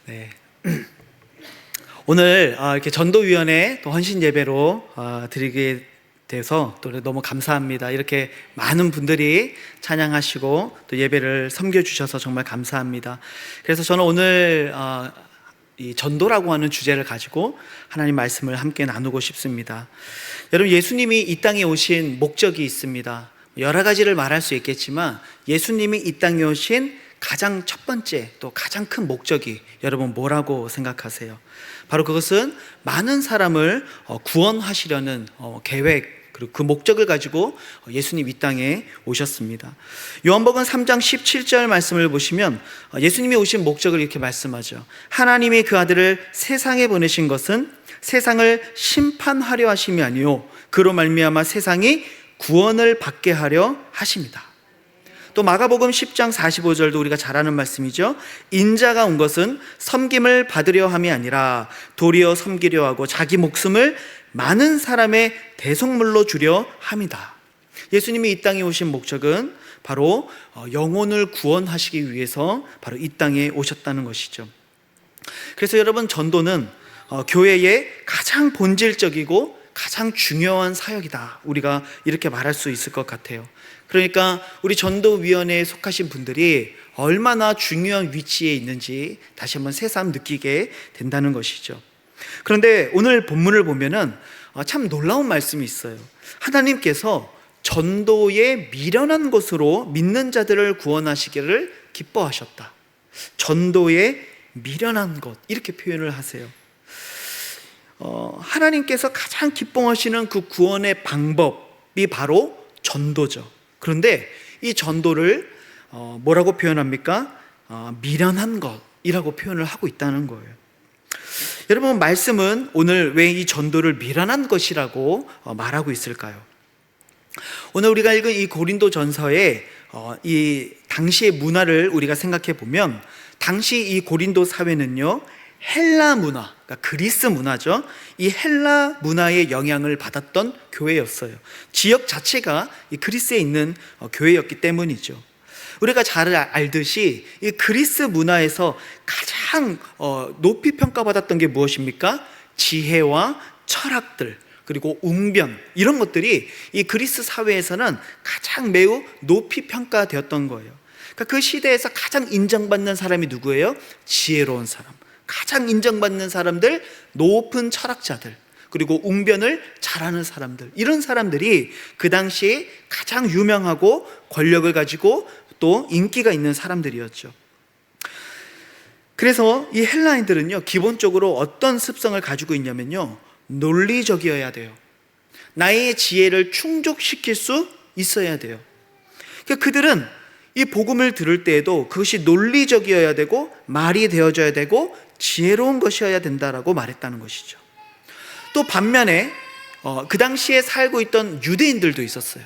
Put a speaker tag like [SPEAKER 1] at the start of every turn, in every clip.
[SPEAKER 1] 네. 오늘 이렇게 전도위원회 또 헌신 예배로 드리게 돼서 또 너무 감사합니다. 이렇게 많은 분들이 찬양하시고 또 예배를 섬겨주셔서 정말 감사합니다. 그래서 저는 오늘 이 전도라고 하는 주제를 가지고 하나님 말씀을 함께 나누고 싶습니다. 여러분, 예수님이 이 땅에 오신 목적이 있습니다. 여러 가지를 말할 수 있겠지만 예수님이 이 땅에 오신 가장 첫 번째 또 가장 큰 목적이 여러분 뭐라고 생각하세요? 바로 그것은 많은 사람을 구원하시려는 계획, 그리고 그 목적을 가지고 예수님 이 땅에 오셨습니다. 요한복음 3장 17절 말씀을 보시면 예수님이 오신 목적을 이렇게 말씀하죠. 하나님이 그 아들을 세상에 보내신 것은 세상을 심판하려 하심이 아니요 그로 말미암아 세상이 구원을 받게 하려 하십니다. 또 마가복음 10장 45절도 우리가 잘 아는 말씀이죠. 인자가 온 것은 섬김을 받으려 함이 아니라 도리어 섬기려 하고 자기 목숨을 많은 사람의 대속물로 주려 함이다. 예수님이 이 땅에 오신 목적은 바로 영혼을 구원하시기 위해서 바로 이 땅에 오셨다는 것이죠. 그래서 여러분, 전도는 교회의 가장 본질적이고 가장 중요한 사역이다, 우리가 이렇게 말할 수 있을 것 같아요. 그러니까 우리 전도위원회에 속하신 분들이 얼마나 중요한 위치에 있는지 다시 한번 새삼 느끼게 된다는 것이죠. 그런데 오늘 본문을 보면은 참 놀라운 말씀이 있어요. 하나님께서 전도에 미련한 것으로 믿는 자들을 구원하시기를 기뻐하셨다. 전도에 미련한 것, 이렇게 표현을 하세요. 하나님께서 가장 기뻐하시는 그 구원의 방법이 바로 전도죠. 그런데 이 전도를 뭐라고 표현합니까? 미련한 것이라고 표현을 하고 있다는 거예요. 여러분, 말씀은 오늘 왜 이 전도를 미련한 것이라고 말하고 있을까요? 오늘 우리가 읽은 이 고린도 전서의 이 당시의 문화를 우리가 생각해 보면, 당시 이 고린도 사회는요, 헬라 문화, 그러니까 그리스 문화죠. 이 헬라 문화의 영향을 받았던 교회였어요. 지역 자체가 이 그리스에 있는 교회였기 때문이죠. 우리가 잘 알듯이 이 그리스 문화에서 가장 높이 평가받았던 게 무엇입니까? 지혜와 철학들, 그리고 웅변, 이런 것들이 이 그리스 사회에서는 가장 매우 높이 평가되었던 거예요. 그러니까 그 시대에서 가장 인정받는 사람이 누구예요? 지혜로운 사람, 가장 인정받는 사람들, 높은 철학자들, 그리고 웅변을 잘하는 사람들, 이런 사람들이 그 당시에 가장 유명하고 권력을 가지고 또 인기가 있는 사람들이었죠. 그래서 이 헬라인들은요, 기본적으로 어떤 습성을 가지고 있냐면요, 논리적이어야 돼요. 나의 지혜를 충족시킬 수 있어야 돼요. 그러니까 그들은 이 복음을 들을 때에도 그것이 논리적이어야 되고 말이 되어져야 되고 지혜로운 것이어야 된다라고 말했다는 것이죠. 또 반면에 그 당시에 살고 있던 유대인들도 있었어요.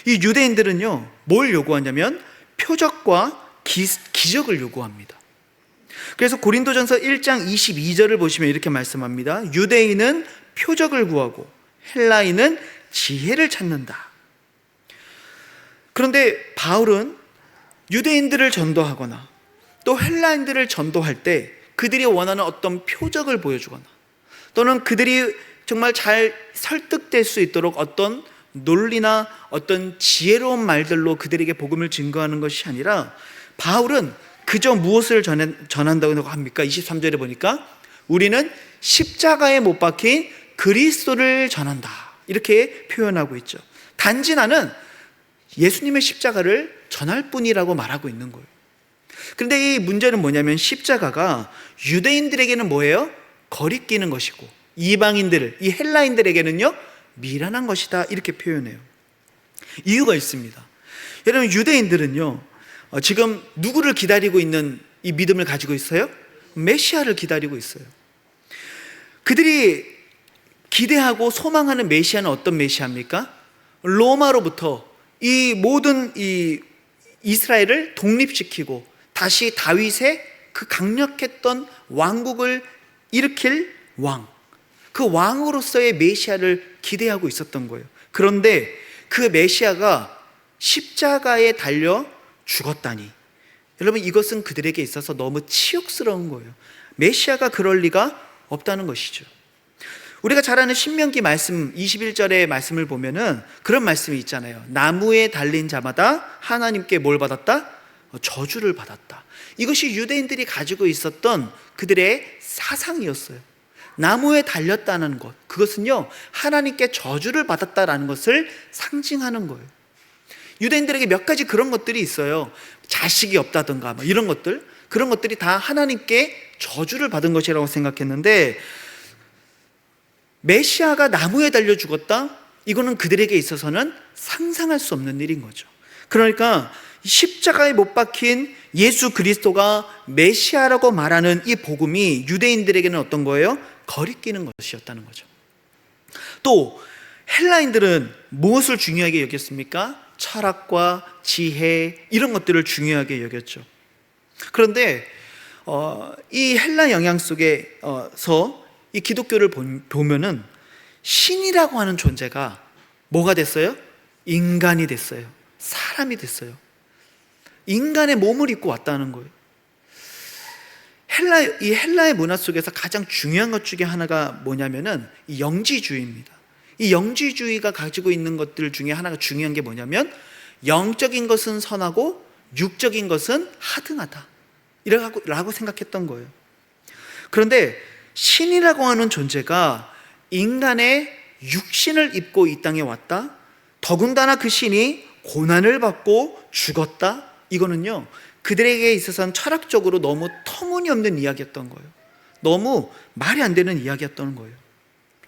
[SPEAKER 1] 이 유대인들은요, 뭘 요구하냐면 표적과 기적을 요구합니다. 그래서 고린도전서 1장 22절을 보시면 이렇게 말씀합니다. 유대인은 표적을 구하고 헬라인은 지혜를 찾는다. 그런데 바울은 유대인들을 전도하거나 또 헬라인들을 전도할 때 그들이 원하는 어떤 표적을 보여주거나 또는 그들이 정말 잘 설득될 수 있도록 어떤 논리나 어떤 지혜로운 말들로 그들에게 복음을 증거하는 것이 아니라, 바울은 그저 무엇을 전한다고 합니까? 23절에 보니까 우리는 십자가에 못 박힌 그리스도를 전한다, 이렇게 표현하고 있죠. 단지 나는 예수님의 십자가를 전할 뿐이라고 말하고 있는 거예요. 그런데 이 문제는 뭐냐면, 십자가가 유대인들에게는 뭐예요? 거리끼는 것이고 이방인들, 이 헬라인들에게는요, 미련한 것이다, 이렇게 표현해요. 이유가 있습니다. 여러분, 유대인들은요, 지금 누구를 기다리고 있는 이 믿음을 가지고 있어요? 메시아를 기다리고 있어요. 그들이 기대하고 소망하는 메시아는 어떤 메시아입니까? 로마로부터 이 모든 이 이스라엘을 독립시키고 다시 다윗의 그 강력했던 왕국을 일으킬 왕, 그 왕으로서의 메시아를 기대하고 있었던 거예요. 그런데 그 메시아가 십자가에 달려 죽었다니, 여러분, 이것은 그들에게 있어서 너무 치욕스러운 거예요. 메시아가 그럴 리가 없다는 것이죠. 우리가 잘 아는 신명기 말씀 21절의 말씀을 보면은 그런 말씀이 있잖아요. 나무에 달린 자마다 하나님께 뭘 받았다? 저주를 받았다. 이것이 유대인들이 가지고 있었던 그들의 사상이었어요. 나무에 달렸다는 것, 그것은요 하나님께 저주를 받았다라는 것을 상징하는 거예요. 유대인들에게 몇 가지 그런 것들이 있어요. 자식이 없다든가 뭐 이런 것들, 그런 것들이 다 하나님께 저주를 받은 것이라고 생각했는데, 메시아가 나무에 달려 죽었다? 이거는 그들에게 있어서는 상상할 수 없는 일인 거죠. 그러니까 십자가에 못 박힌 예수 그리스도가 메시아라고 말하는 이 복음이 유대인들에게는 어떤 거예요? 거리끼는 것이었다는 거죠. 또 헬라인들은 무엇을 중요하게 여겼습니까? 철학과 지혜, 이런 것들을 중요하게 여겼죠. 그런데 이 헬라 영향 속에서 이 기독교를 보면은 신이라고 하는 존재가 뭐가 됐어요? 인간이 됐어요. 사람이 됐어요. 인간의 몸을 입고 왔다는 거예요. 이 헬라의 문화 속에서 가장 중요한 것 중에 하나가 뭐냐면은 이 영지주의입니다. 이 영지주의가 가지고 있는 것들 중에 하나가 중요한 게 뭐냐면, 영적인 것은 선하고 육적인 것은 하등하다, 라고 생각했던 거예요. 그런데 신이라고 하는 존재가 인간의 육신을 입고 이 땅에 왔다, 더군다나 그 신이 고난을 받고 죽었다, 이거는요 그들에게 있어서는 철학적으로 너무 터무니없는 이야기였던 거예요. 너무 말이 안 되는 이야기였던 거예요.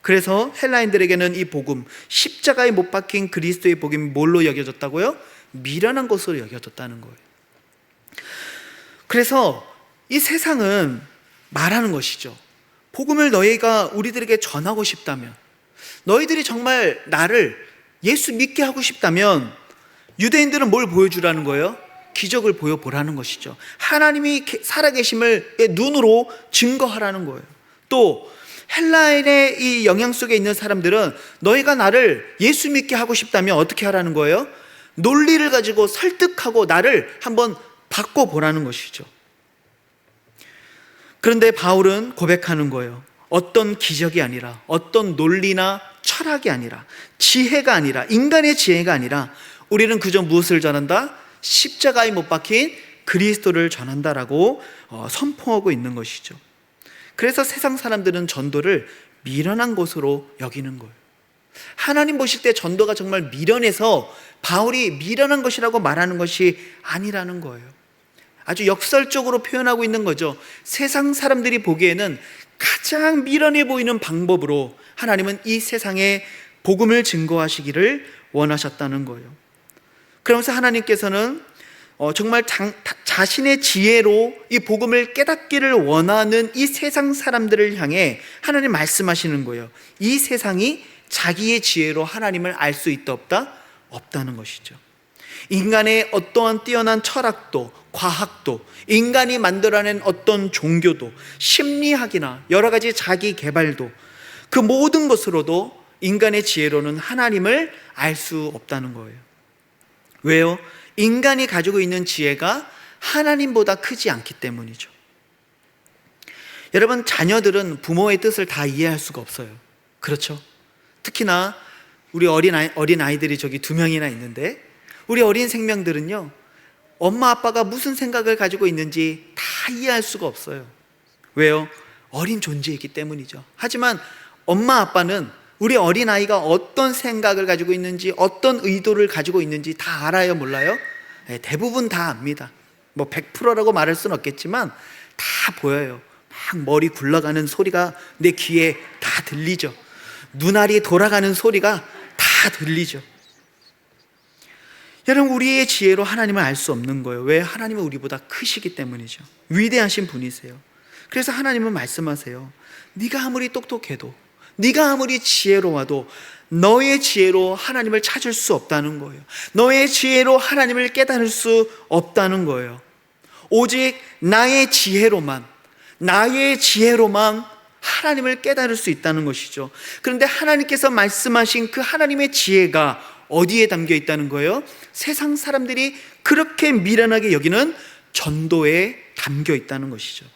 [SPEAKER 1] 그래서 헬라인들에게는 이 복음, 십자가에 못 박힌 그리스도의 복음이 뭘로 여겨졌다고요? 미련한 것으로 여겨졌다는 거예요. 그래서 이 세상은 말하는 것이죠. 복음을 너희가 우리들에게 전하고 싶다면, 너희들이 정말 나를 예수 믿게 하고 싶다면 유대인들은 뭘 보여주라는 거예요? 기적을 보여보라는 것이죠. 하나님이 살아계심을 눈으로 증거하라는 거예요. 또 헬라인의 이 영향 속에 있는 사람들은 너희가 나를 예수 믿게 하고 싶다면 어떻게 하라는 거예요? 논리를 가지고 설득하고 나를 한번 바꿔보라는 것이죠. 그런데 바울은 고백하는 거예요. 어떤 기적이 아니라, 어떤 논리나 철학이 아니라, 지혜가 아니라, 인간의 지혜가 아니라 우리는 그저 무엇을 전한다? 십자가에 못 박힌 그리스도를 전한다라고 선포하고 있는 것이죠. 그래서 세상 사람들은 전도를 미련한 것으로 여기는 거예요. 하나님 보실 때 전도가 정말 미련해서 바울이 미련한 것이라고 말하는 것이 아니라는 거예요. 아주 역설적으로 표현하고 있는 거죠. 세상 사람들이 보기에는 가장 미련해 보이는 방법으로 하나님은 이 세상에 복음을 증거하시기를 원하셨다는 거예요. 그러면서 하나님께서는 정말 자신의 지혜로 이 복음을 깨닫기를 원하는 이 세상 사람들을 향해 하나님 말씀하시는 거예요. 이 세상이 자기의 지혜로 하나님을 알 수 있다 없다? 없다는 것이죠. 인간의 어떠한 뛰어난 철학도, 과학도, 인간이 만들어낸 어떤 종교도, 심리학이나 여러 가지 자기 개발도, 그 모든 것으로도 인간의 지혜로는 하나님을 알 수 없다는 거예요. 왜요? 인간이 가지고 있는 지혜가 하나님보다 크지 않기 때문이죠. 여러분, 자녀들은 부모의 뜻을 다 이해할 수가 없어요. 그렇죠? 특히나 우리 어린 아이들이 저기 2명이나 있는데, 우리 어린 생명들은요 엄마 아빠가 무슨 생각을 가지고 있는지 다 이해할 수가 없어요. 왜요? 어린 존재이기 때문이죠. 하지만 엄마 아빠는 우리 어린아이가 어떤 생각을 가지고 있는지, 어떤 의도를 가지고 있는지 다 알아요, 몰라요? 네, 대부분 다 압니다. 뭐 100%라고 말할 수는 없겠지만 다 보여요. 막 머리 굴러가는 소리가 내 귀에 다 들리죠. 눈알이 돌아가는 소리가 다 들리죠. 여러분, 우리의 지혜로 하나님을 알 수 없는 거예요. 왜? 하나님은 우리보다 크시기 때문이죠. 위대하신 분이세요. 그래서 하나님은 말씀하세요. 네가 아무리 똑똑해도, 네가 아무리 지혜로워도 너의 지혜로 하나님을 찾을 수 없다는 거예요. 너의 지혜로 하나님을 깨달을 수 없다는 거예요. 오직 나의 지혜로만 하나님을 깨달을 수 있다는 것이죠. 그런데 하나님께서 말씀하신 그 하나님의 지혜가 어디에 담겨 있다는 거예요? 세상 사람들이 그렇게 미련하게 여기는 전도에 담겨 있다는 것이죠.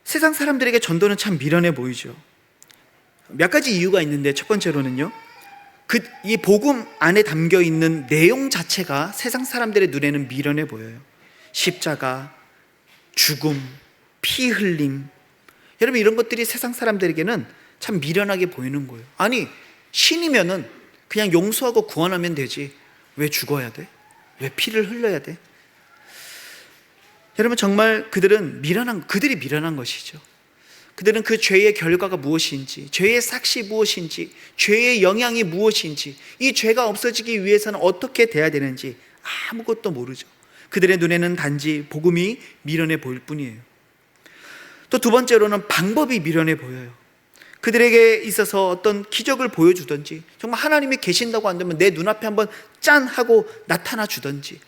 [SPEAKER 1] 세상 사람들에게 전도는 참 미련해 보이죠. 몇 가지 이유가 있는데, 첫 번째로는요, 이 복음 안에 담겨 있는 내용 자체가 세상 사람들의 눈에는 미련해 보여요. 십자가, 죽음, 피 흘림, 여러분 이런 것들이 세상 사람들에게는 참 미련하게 보이는 거예요. 아니, 신이면은 그냥 용서하고 구원하면 되지, 왜 죽어야 돼? 왜 피를 흘려야 돼? 여러분 정말 그들이 미련한 것이죠. 그들은 그 죄의 결과가 무엇인지, 죄의 삭시 무엇인지, 죄의 영향이 무엇인지, 이 죄가 없어지기 위해서는 어떻게 돼야 되는지 아무것도 모르죠. 그들의 눈에는 단지 복음이 미련해 보일 뿐이에요. 또 두 번째로는 방법이 미련해 보여요. 그들에게 있어서 어떤 기적을 보여주든지, 정말 하나님이 계신다고 한다면 내 눈앞에 한번 짠 하고 나타나 주든지,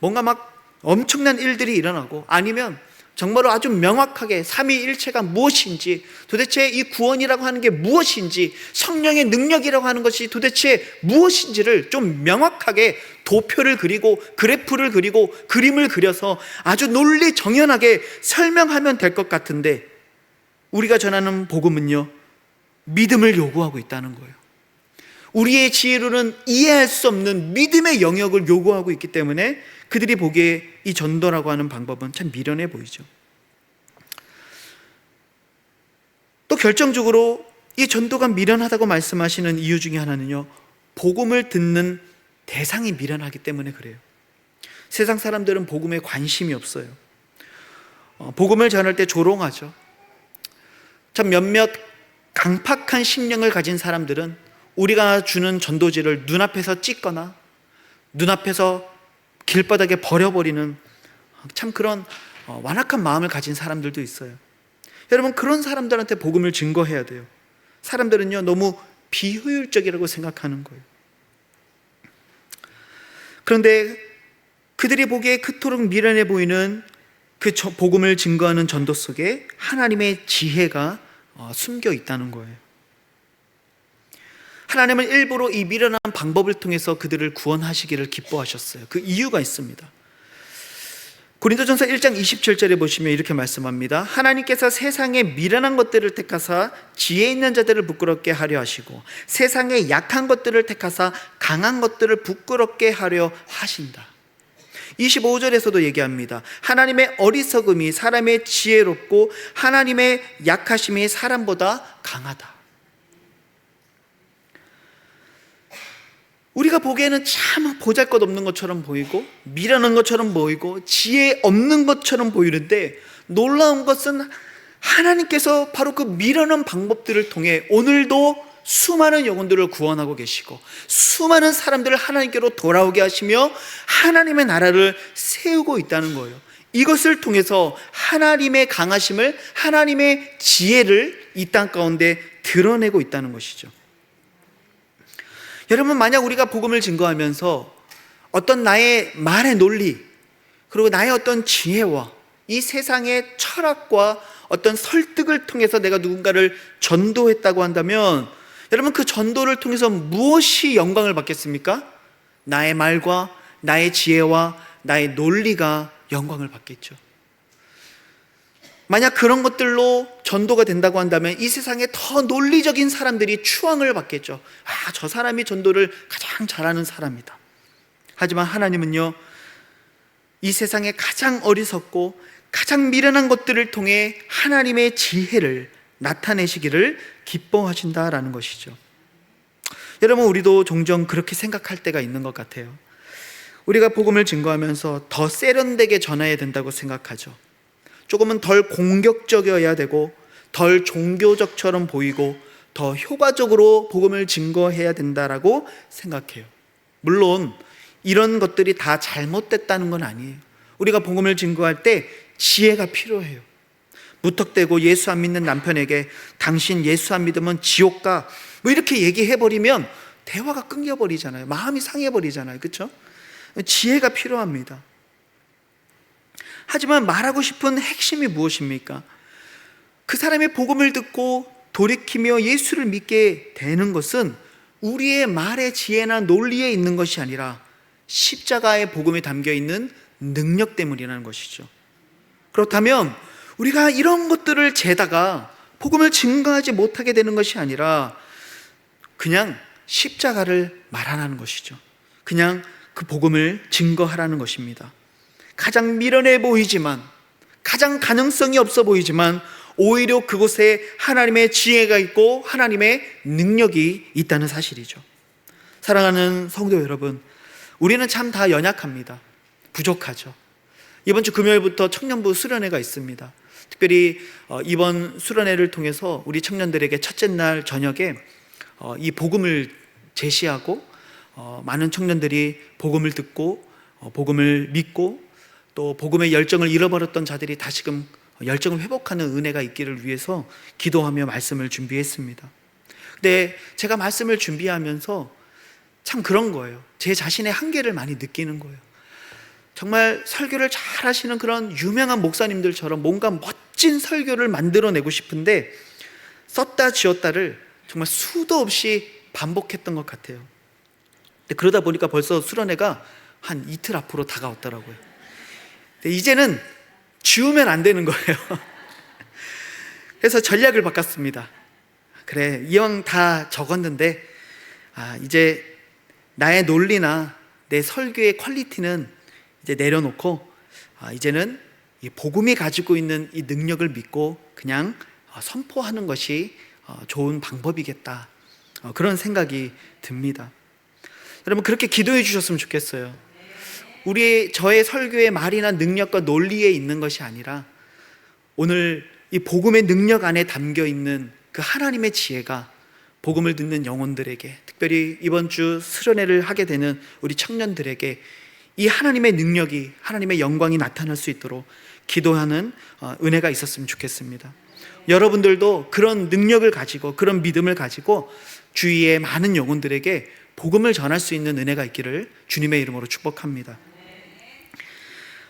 [SPEAKER 1] 뭔가 막 엄청난 일들이 일어나고, 아니면 정말로 아주 명확하게 삼위일체가 무엇인지, 도대체 이 구원이라고 하는 게 무엇인지, 성령의 능력이라고 하는 것이 도대체 무엇인지를 좀 명확하게 도표를 그리고 그래프를 그리고 그림을 그려서 아주 논리정연하게 설명하면 될 것 같은데, 우리가 전하는 복음은요, 믿음을 요구하고 있다는 거예요. 우리의 지혜로는 이해할 수 없는 믿음의 영역을 요구하고 있기 때문에 그들이 보기에 이 전도라고 하는 방법은 참 미련해 보이죠. 또 결정적으로 이 전도가 미련하다고 말씀하시는 이유 중에 하나는요, 복음을 듣는 대상이 미련하기 때문에 그래요. 세상 사람들은 복음에 관심이 없어요. 복음을 전할 때 조롱하죠. 참 몇몇 강팍한 심령을 가진 사람들은 우리가 주는 전도지를 눈앞에서 찍거나 눈앞에서 길바닥에 버려버리는 참 그런 완악한 마음을 가진 사람들도 있어요. 여러분, 그런 사람들한테 복음을 증거해야 돼요. 사람들은요, 너무 비효율적이라고 생각하는 거예요. 그런데 그들이 보기에 그토록 미련해 보이는 그 복음을 증거하는 전도 속에 하나님의 지혜가 숨겨 있다는 거예요. 하나님은 일부러 이 미련한 방법을 통해서 그들을 구원하시기를 기뻐하셨어요. 그 이유가 있습니다. 고린도전서 1장 27절에 보시면 이렇게 말씀합니다. 하나님께서 세상의 미련한 것들을 택하사 지혜 있는 자들을 부끄럽게 하려 하시고, 세상의 약한 것들을 택하사 강한 것들을 부끄럽게 하려 하신다. 25절에서도 얘기합니다. 하나님의 어리석음이 사람의 지혜롭고 하나님의 약하심이 사람보다 강하다. 우리가 보기에는 참 보잘것없는 것처럼 보이고 미련한 것처럼 보이고 지혜 없는 것처럼 보이는데, 놀라운 것은 하나님께서 바로 그 미련한 방법들을 통해 오늘도 수많은 영혼들을 구원하고 계시고 수많은 사람들을 하나님께로 돌아오게 하시며 하나님의 나라를 세우고 있다는 거예요. 이것을 통해서 하나님의 강하심을, 하나님의 지혜를 이 땅 가운데 드러내고 있다는 것이죠. 여러분, 만약 우리가 복음을 증거하면서 어떤 나의 말의 논리, 그리고 나의 어떤 지혜와 이 세상의 철학과 어떤 설득을 통해서 내가 누군가를 전도했다고 한다면, 여러분, 그 전도를 통해서 무엇이 영광을 받겠습니까? 나의 말과 나의 지혜와 나의 논리가 영광을 받겠죠. 만약 그런 것들로 전도가 된다고 한다면 이 세상에 더 논리적인 사람들이 추앙을 받겠죠. 아, 저 사람이 전도를 가장 잘하는 사람이다. 하지만 하나님은요, 이 세상에 가장 어리석고 가장 미련한 것들을 통해 하나님의 지혜를 나타내시기를 기뻐하신다라는 것이죠. 여러분, 우리도 종종 그렇게 생각할 때가 있는 것 같아요. 우리가 복음을 증거하면서 더 세련되게 전해야 된다고 생각하죠. 조금은 덜 공격적이어야 되고 덜 종교적처럼 보이고 더 효과적으로 복음을 증거해야 된다라고 생각해요. 물론 이런 것들이 다 잘못됐다는 건 아니에요. 우리가 복음을 증거할 때 지혜가 필요해요. 무턱대고 예수 안 믿는 남편에게 당신 예수 안 믿으면 지옥 가, 뭐 이렇게 얘기해버리면 대화가 끊겨버리잖아요. 마음이 상해버리잖아요. 그렇죠? 지혜가 필요합니다. 하지만 말하고 싶은 핵심이 무엇입니까? 그 사람의 복음을 듣고 돌이키며 예수를 믿게 되는 것은 우리의 말의 지혜나 논리에 있는 것이 아니라 십자가의 복음에 담겨 있는 능력 때문이라는 것이죠. 그렇다면 우리가 이런 것들을 재다가 복음을 증거하지 못하게 되는 것이 아니라 그냥 십자가를 말하라는 것이죠. 그냥 그 복음을 증거하라는 것입니다. 가장 미련해 보이지만, 가장 가능성이 없어 보이지만 오히려 그곳에 하나님의 지혜가 있고 하나님의 능력이 있다는 사실이죠. 사랑하는 성도 여러분, 우리는 참 다 연약합니다. 부족하죠. 이번 주 금요일부터 청년부 수련회가 있습니다. 특별히 이번 수련회를 통해서 우리 청년들에게 첫째 날 저녁에 이 복음을 제시하고 많은 청년들이 복음을 듣고 복음을 믿고 또 복음의 열정을 잃어버렸던 자들이 다시금 열정을 회복하는 은혜가 있기를 위해서 기도하며 말씀을 준비했습니다. 근데 제가 말씀을 준비하면서 참 그런 거예요. 제 자신의 한계를 많이 느끼는 거예요. 정말 설교를 잘 하시는 그런 유명한 목사님들처럼 뭔가 멋진 설교를 만들어내고 싶은데 썼다 지웠다를 정말 수도 없이 반복했던 것 같아요. 근데 그러다 보니까 벌써 수련회가 한 이틀 앞으로 다가왔더라고요. 근데 이제는 지우면 안 되는 거예요. 그래서 전략을 바꿨습니다. 그래, 이왕 다 적었는데 이제 나의 논리나 내 설교의 퀄리티는 이제 내려놓고 이제는 이 복음이 가지고 있는 이 능력을 믿고 그냥 선포하는 것이 좋은 방법이겠다, 그런 생각이 듭니다. 여러분, 그렇게 기도해 주셨으면 좋겠어요. 저의 설교의 말이나 능력과 논리에 있는 것이 아니라 오늘 이 복음의 능력 안에 담겨 있는 그 하나님의 지혜가 복음을 듣는 영혼들에게, 특별히 이번 주 수련회를 하게 되는 우리 청년들에게 이 하나님의 능력이, 하나님의 영광이 나타날 수 있도록 기도하는 은혜가 있었으면 좋겠습니다. 여러분들도 그런 능력을 가지고, 그런 믿음을 가지고 주위의 많은 영혼들에게 복음을 전할 수 있는 은혜가 있기를 주님의 이름으로 축복합니다.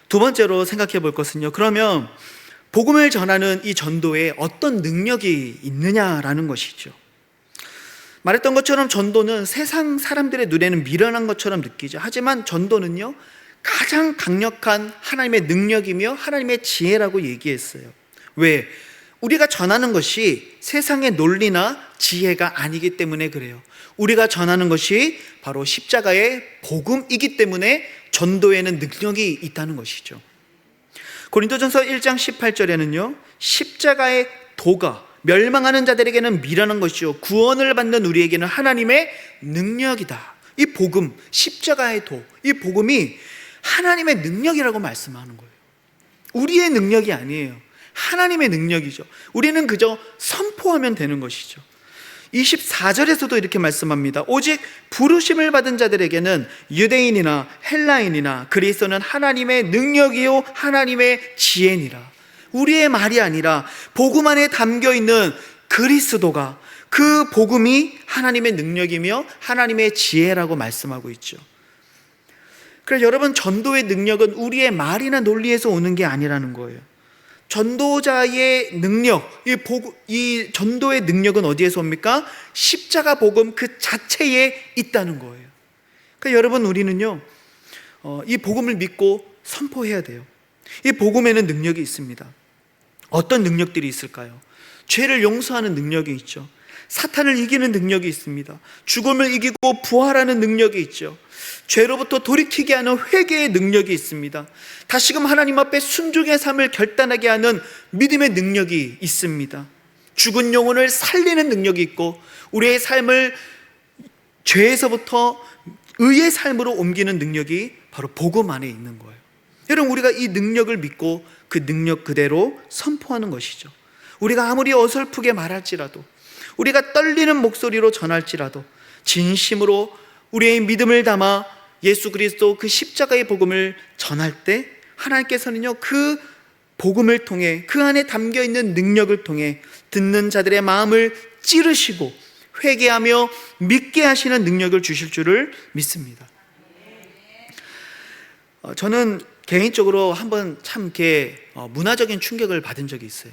[SPEAKER 1] 두 번째로 생각해 볼 것은요, 그러면 복음을 전하는 이 전도에 어떤 능력이 있느냐라는 것이죠. 말했던 것처럼 전도는 세상 사람들의 눈에는 미련한 것처럼 느끼죠. 하지만 전도는요, 가장 강력한 하나님의 능력이며 하나님의 지혜라고 얘기했어요. 왜? 우리가 전하는 것이 세상의 논리나 지혜가 아니기 때문에 그래요. 우리가 전하는 것이 바로 십자가의 복음이기 때문에 전도에는 능력이 있다는 것이죠. 고린도전서 1장 18절에는요, 십자가의 도가 멸망하는 자들에게는 미련한 것이요 구원을 받는 우리에게는 하나님의 능력이다. 이 복음, 십자가의 도, 이 복음이 하나님의 능력이라고 말씀하는 거예요. 우리의 능력이 아니에요. 하나님의 능력이죠. 우리는 그저 선포하면 되는 것이죠. 24절에서도 이렇게 말씀합니다. 오직 부르심을 받은 자들에게는 유대인이나 헬라인이나 그리스도는 하나님의 능력이요 하나님의 지혜니라. 우리의 말이 아니라 복음 안에 담겨있는 그리스도가, 그 복음이 하나님의 능력이며 하나님의 지혜라고 말씀하고 있죠. 그래서 여러분, 전도의 능력은 우리의 말이나 논리에서 오는 게 아니라는 거예요. 전도자의 능력, 이 전도의 능력은 어디에서 옵니까? 십자가 복음 그 자체에 있다는 거예요. 그러니까 여러분, 우리는요, 이 복음을 믿고 선포해야 돼요. 이 복음에는 능력이 있습니다. 어떤 능력들이 있을까요? 죄를 용서하는 능력이 있죠. 사탄을 이기는 능력이 있습니다. 죽음을 이기고 부활하는 능력이 있죠. 죄로부터 돌이키게 하는 회개의 능력이 있습니다. 다시금 하나님 앞에 순종의 삶을 결단하게 하는 믿음의 능력이 있습니다. 죽은 영혼을 살리는 능력이 있고 우리의 삶을 죄에서부터 의의 삶으로 옮기는 능력이 바로 복음 안에 있는 거예요. 여러분, 우리가 이 능력을 믿고 그 능력 그대로 선포하는 것이죠. 우리가 아무리 어설프게 말할지라도, 우리가 떨리는 목소리로 전할지라도 진심으로 우리의 믿음을 담아 예수 그리스도 그 십자가의 복음을 전할 때 하나님께서는요, 그 복음을 통해, 그 안에 담겨있는 능력을 통해 듣는 자들의 마음을 찌르시고 회개하며 믿게 하시는 능력을 주실 줄을 믿습니다. 저는 개인적으로 한번 참 이렇게 문화적인 충격을 받은 적이 있어요.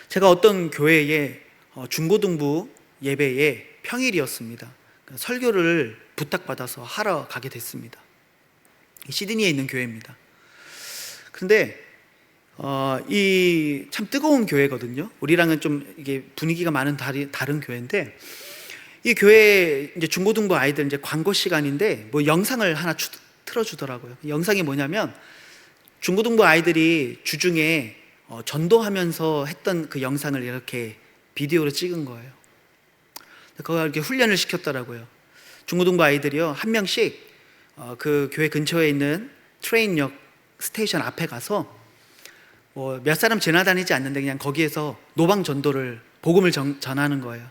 [SPEAKER 1] 제가 어떤 교회에 중고등부 예배에 평일이었습니다. 설교를 부탁받아서 하러 가게 됐습니다. 시드니에 있는 교회입니다. 그런데 이 참 뜨거운 교회거든요. 우리랑은 좀 이게 분위기가 많은 다른 교회인데, 이 교회 이제 중고등부 아이들 이제 광고 시간인데 뭐 영상을 하나 틀어주더라고요. 영상이 뭐냐면 중고등부 아이들이 주중에 전도하면서 했던 그 영상을 이렇게 비디오로 찍은 거예요. 그걸 이렇게 훈련을 시켰더라고요. 중고등부 아이들이요, 한 명씩 그 교회 근처에 있는 트레인역 스테이션 앞에 가서 몇 사람 지나다니지 않는데 그냥 거기에서 노방 전도를, 복음을 전하는 거예요.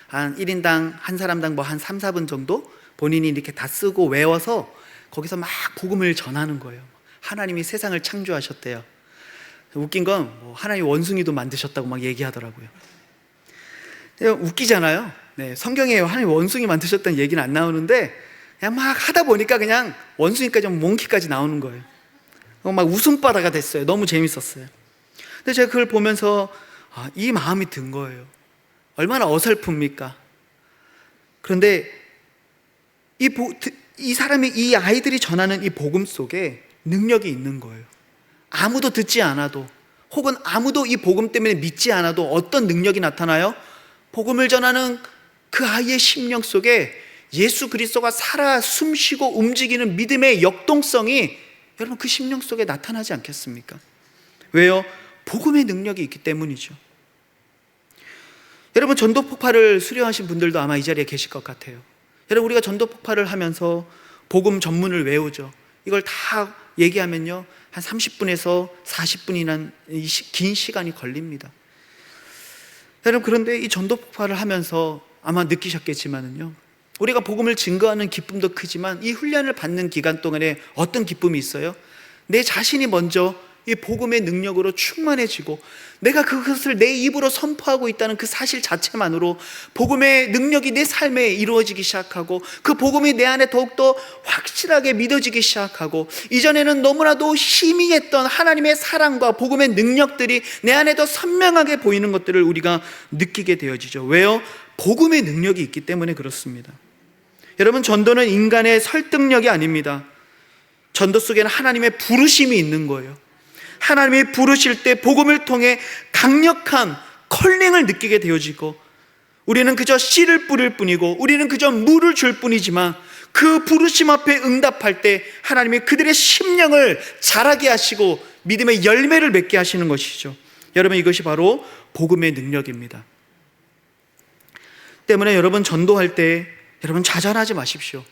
[SPEAKER 1] 한 1인당 한 사람당 뭐 한 3, 4분 정도 본인이 이렇게 다 쓰고 외워서 거기서 막 복음을 전하는 거예요. 하나님이 세상을 창조하셨대요. 웃긴 건 하나님 원숭이도 만드셨다고 막 얘기하더라고요. 웃기잖아요. 네, 성경에 하나님 원숭이 만드셨다는 얘기는 안 나오는데 그냥 막 하다 보니까 그냥 원숭이까지 몽키까지 나오는 거예요. 막 웃음바다가 됐어요. 너무 재밌었어요. 근데 제가 그걸 보면서 이 마음이 든 거예요. 얼마나 어설픕니까? 그런데 이 사람이, 이 아이들이 전하는 이 복음 속에 능력이 있는 거예요. 아무도 듣지 않아도, 혹은 아무도 이 복음 때문에 믿지 않아도 어떤 능력이 나타나요? 복음을 전하는 그 아이의 심령 속에 예수 그리스도가 살아 숨쉬고 움직이는 믿음의 역동성이 여러분 그 심령 속에 나타나지 않겠습니까? 왜요? 복음의 능력이 있기 때문이죠. 여러분, 전도 폭발을 수료하신 분들도 아마 이 자리에 계실 것 같아요. 여러분, 우리가 전도 폭발을 하면서 복음 전문을 외우죠. 이걸 다 얘기하면요 한 30분에서 40분이란 긴 시간이 걸립니다. 여러분, 그런데 이 전도 폭발을 하면서 아마 느끼셨겠지만은요, 우리가 복음을 증거하는 기쁨도 크지만 이 훈련을 받는 기간 동안에 어떤 기쁨이 있어요? 내 자신이 먼저 이 복음의 능력으로 충만해지고 내가 그것을 내 입으로 선포하고 있다는 그 사실 자체만으로 복음의 능력이 내 삶에 이루어지기 시작하고 그 복음이 내 안에 더욱더 확실하게 믿어지기 시작하고 이전에는 너무나도 희미했던 하나님의 사랑과 복음의 능력들이 내 안에 더 선명하게 보이는 것들을 우리가 느끼게 되어지죠. 왜요? 복음의 능력이 있기 때문에 그렇습니다. 여러분, 전도는 인간의 설득력이 아닙니다. 전도 속에는 하나님의 부르심이 있는 거예요. 하나님이 부르실 때 복음을 통해 강력한 컬링을 느끼게 되어지고, 우리는 그저 씨를 뿌릴 뿐이고 우리는 그저 물을 줄 뿐이지만 그 부르심 앞에 응답할 때 하나님이 그들의 심령을 자라게 하시고 믿음의 열매를 맺게 하시는 것이죠. 여러분, 이것이 바로 복음의 능력입니다. 때문에 여러분, 전도할 때 여러분 좌절하지 마십시오.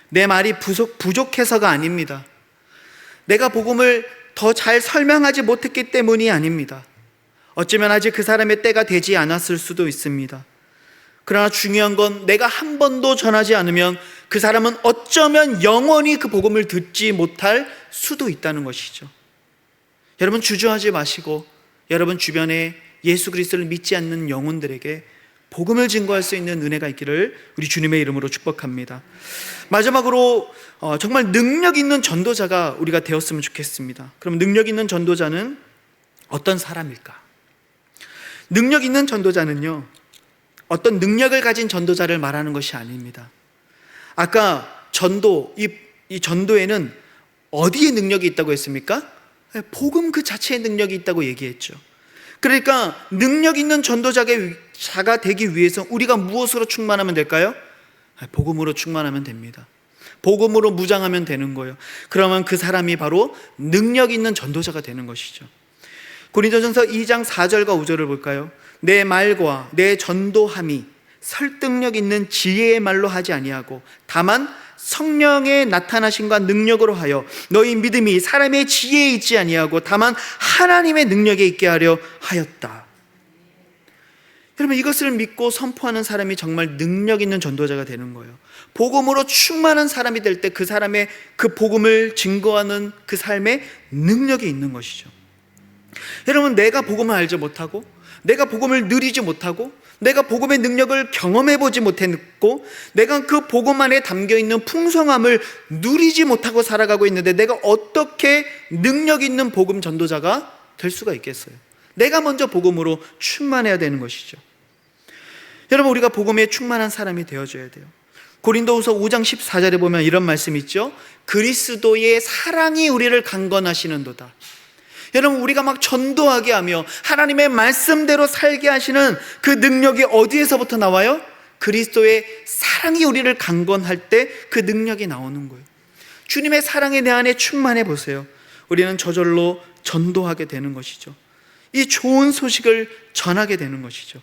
[SPEAKER 1] 내 말이 부족해서가 아닙니다. 내가 복음을 더 잘 설명하지 못했기 때문이 아닙니다. 어쩌면 아직 그 사람의 때가 되지 않았을 수도 있습니다. 그러나 중요한 건 내가 한 번도 전하지 않으면 그 사람은 어쩌면 영원히 그 복음을 듣지 못할 수도 있다는 것이죠. 여러분, 주저하지 마시고 여러분 주변에 예수 그리스도를 믿지 않는 영혼들에게 복음을 증거할 수 있는 은혜가 있기를 우리 주님의 이름으로 축복합니다. 마지막으로 정말 능력 있는 전도자가 우리가 되었으면 좋겠습니다. 그럼 능력 있는 전도자는 어떤 사람일까? 능력 있는 전도자는요, 어떤 능력을 가진 전도자를 말하는 것이 아닙니다. 아까 이 전도에는 어디에 능력이 있다고 했습니까? 복음 그 자체의 능력이 있다고 얘기했죠. 그러니까 능력 있는 전도자가 되기 위해서 우리가 무엇으로 충만하면 될까요? 복음으로 충만하면 됩니다. 복음으로 무장하면 되는 거예요. 그러면 그 사람이 바로 능력 있는 전도자가 되는 것이죠. 고린도전서 2장 4절과 5절을 볼까요? 내 말과 내 전도함이 설득력 있는 지혜의 말로 하지 아니하고 다만 성령의 나타나심과 능력으로 하여 너희 믿음이 사람의 지혜에 있지 아니하고 다만 하나님의 능력에 있게 하려 하였다. 여러분, 이것을 믿고 선포하는 사람이 정말 능력 있는 전도자가 되는 거예요. 복음으로 충만한 사람이 될 때 그 사람의 그 복음을 증거하는 그 삶에 능력이 있는 것이죠. 여러분, 내가 복음을 알지 못하고 내가 복음을 누리지 못하고 내가 복음의 능력을 경험해보지 못했고 내가 그 복음 안에 담겨있는 풍성함을 누리지 못하고 살아가고 있는데 내가 어떻게 능력 있는 복음 전도자가 될 수가 있겠어요? 내가 먼저 복음으로 충만해야 되는 것이죠. 여러분, 우리가 복음에 충만한 사람이 되어줘야 돼요. 고린도후서 5장 14절에 보면 이런 말씀이 있죠. 그리스도의 사랑이 우리를 강건하시는도다. 여러분, 우리가 막 전도하게 하며 하나님의 말씀대로 살게 하시는 그 능력이 어디에서부터 나와요? 그리스도의 사랑이 우리를 강건할 때 그 능력이 나오는 거예요. 주님의 사랑이 내 안에 충만해 보세요. 우리는 저절로 전도하게 되는 것이죠. 이 좋은 소식을 전하게 되는 것이죠.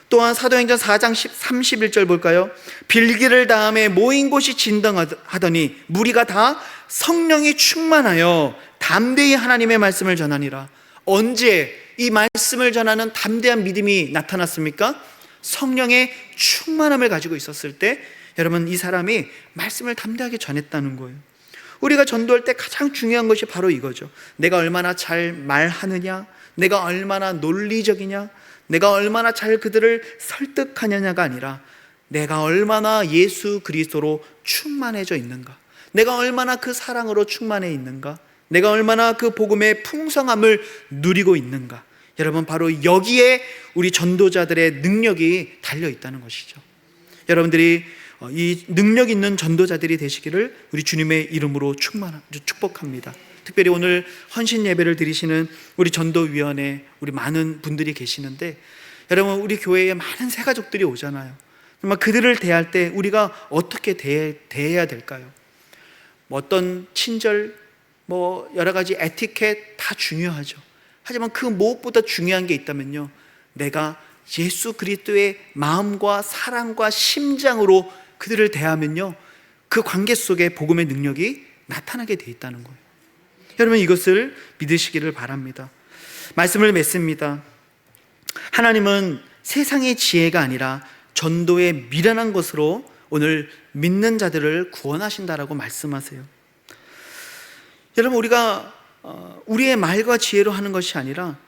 [SPEAKER 1] 또한 사도행전 4장 31절 볼까요? 빌기를 다음에 모인 곳이 진동하더니 무리가 다 성령이 충만하여 담대히 하나님의 말씀을 전하니라. 언제 이 말씀을 전하는 담대한 믿음이 나타났습니까? 성령의 충만함을 가지고 있었을 때 여러분, 이 사람이 말씀을 담대하게 전했다는 거예요. 우리가 전도할 때 가장 중요한 것이 바로 이거죠. 내가 얼마나 잘 말하느냐, 내가 얼마나 논리적이냐, 내가 얼마나 잘 그들을 설득하느냐가 아니라 내가 얼마나 예수 그리스도로 충만해져 있는가, 내가 얼마나 그 사랑으로 충만해 있는가, 내가 얼마나 그 복음의 풍성함을 누리고 있는가. 여러분, 바로 여기에 우리 전도자들의 능력이 달려 있다는 것이죠. 여러분들이 이 능력 있는 전도자들이 되시기를 우리 주님의 이름으로 축복합니다. 특별히 오늘 헌신 예배를 드리시는 우리 전도위원회 우리 많은 분들이 계시는데, 여러분, 우리 교회에 많은 새 가족들이 오잖아요. 정말 그들을 대할 때 우리가 어떻게 대해야 될까요? 어떤 친절, 여러 가지 에티켓 다 중요하죠. 하지만 그 무엇보다 중요한 게 있다면요, 내가 예수 그리스도의 마음과 사랑과 심장으로 그들을 대하면요, 그 관계 속에 복음의 능력이 나타나게 돼 있다는 거예요. 여러분, 이것을 믿으시기를 바랍니다. 말씀을 맺습니다. 하나님은 세상의 지혜가 아니라 전도의 미련한 것으로 오늘 믿는 자들을 구원하신다라고 말씀하세요. 여러분, 우리가 우리의 말과 지혜로 하는 것이 아니라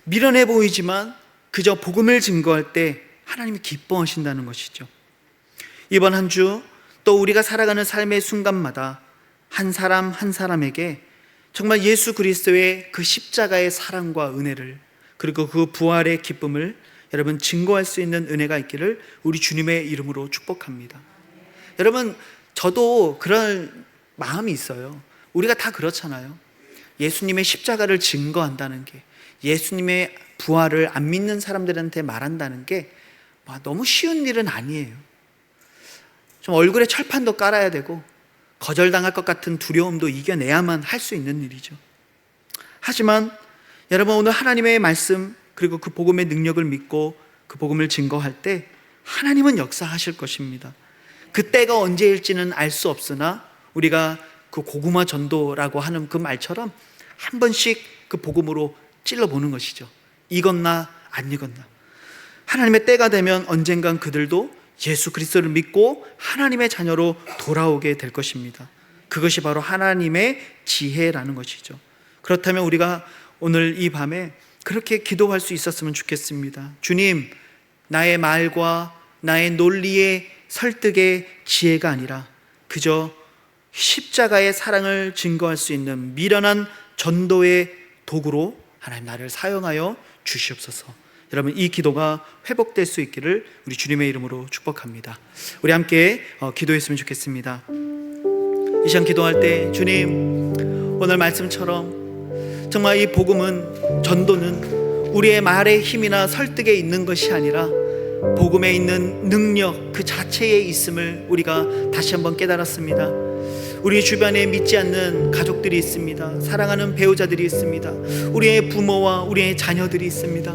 [SPEAKER 1] 미련해 보이지만 그저 복음을 증거할 때 하나님이 기뻐하신다는 것이죠. 이번 한 주 또 우리가 살아가는 삶의 순간마다 한 사람 한 사람에게 정말 예수 그리스도의 그 십자가의 사랑과 은혜를, 그리고 그 부활의 기쁨을 여러분 증거할 수 있는 은혜가 있기를 우리 주님의 이름으로 축복합니다. 여러분, 저도 그런 마음이 있어요. 우리가 다 그렇잖아요. 예수님의 십자가를 증거한다는 게, 예수님의 부활을 안 믿는 사람들한테 말한다는 게 너무 쉬운 일은 아니에요. 좀 얼굴에 철판도 깔아야 되고 거절당할 것 같은 두려움도 이겨내야만 할 수 있는 일이죠. 하지만 여러분, 오늘 하나님의 말씀 그리고 그 복음의 능력을 믿고 그 복음을 증거할 때 하나님은 역사하실 것입니다. 그 때가 언제일지는 알 수 없으나 우리가 그 고구마 전도라고 하는 그 말처럼 한 번씩 그 복음으로 찔러보는 것이죠. 익었나 안 익었나. 하나님의 때가 되면 언젠간 그들도 예수 그리스도를 믿고 하나님의 자녀로 돌아오게 될 것입니다. 그것이 바로 하나님의 지혜라는 것이죠. 그렇다면 우리가 오늘 이 밤에 그렇게 기도할 수 있었으면 좋겠습니다. 주님, 나의 말과 나의 논리의 설득의 지혜가 아니라 그저 십자가의 사랑을 증거할 수 있는 미련한 전도의 도구로 하나님 나를 사용하여 주시옵소서. 여러분, 이 기도가 회복될 수 있기를 우리 주님의 이름으로 축복합니다. 우리 함께 기도했으면 좋겠습니다. 이 시간 기도할 때 주님, 오늘 말씀처럼 정말 이 복음은, 전도는 우리의 말의 힘이나 설득에 있는 것이 아니라 복음에 있는 능력 그 자체에 있음을 우리가 다시 한번 깨달았습니다. 우리 주변에 믿지 않는 가족들이 있습니다. 사랑하는 배우자들이 있습니다. 우리의 부모와 우리의 자녀들이 있습니다.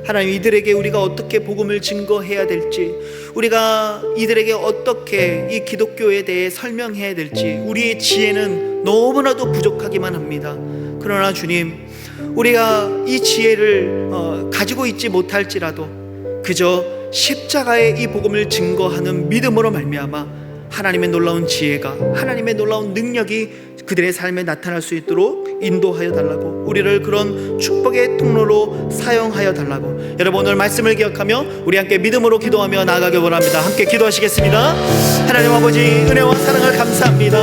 [SPEAKER 1] 하나님, 이들에게 우리가 어떻게 복음을 증거해야 될지, 우리가 이들에게 어떻게 이 기독교에 대해 설명해야 될지 우리의 지혜는 너무나도 부족하기만 합니다. 그러나 주님, 우리가 이 지혜를 가지고 있지 못할지라도 그저 십자가의 이 복음을 증거하는 믿음으로 말미암아 하나님의 놀라운 지혜가, 하나님의 놀라운 능력이 그들의 삶에 나타날 수 있도록 인도하여 달라고, 우리를 그런 축복의 통로로 사용하여 달라고. 여러분, 오늘 말씀을 기억하며 우리 함께 믿음으로 기도하며 나아가기 원합니다. 함께 기도하시겠습니다. 하나님 아버지, 은혜와 사랑을 감사합니다.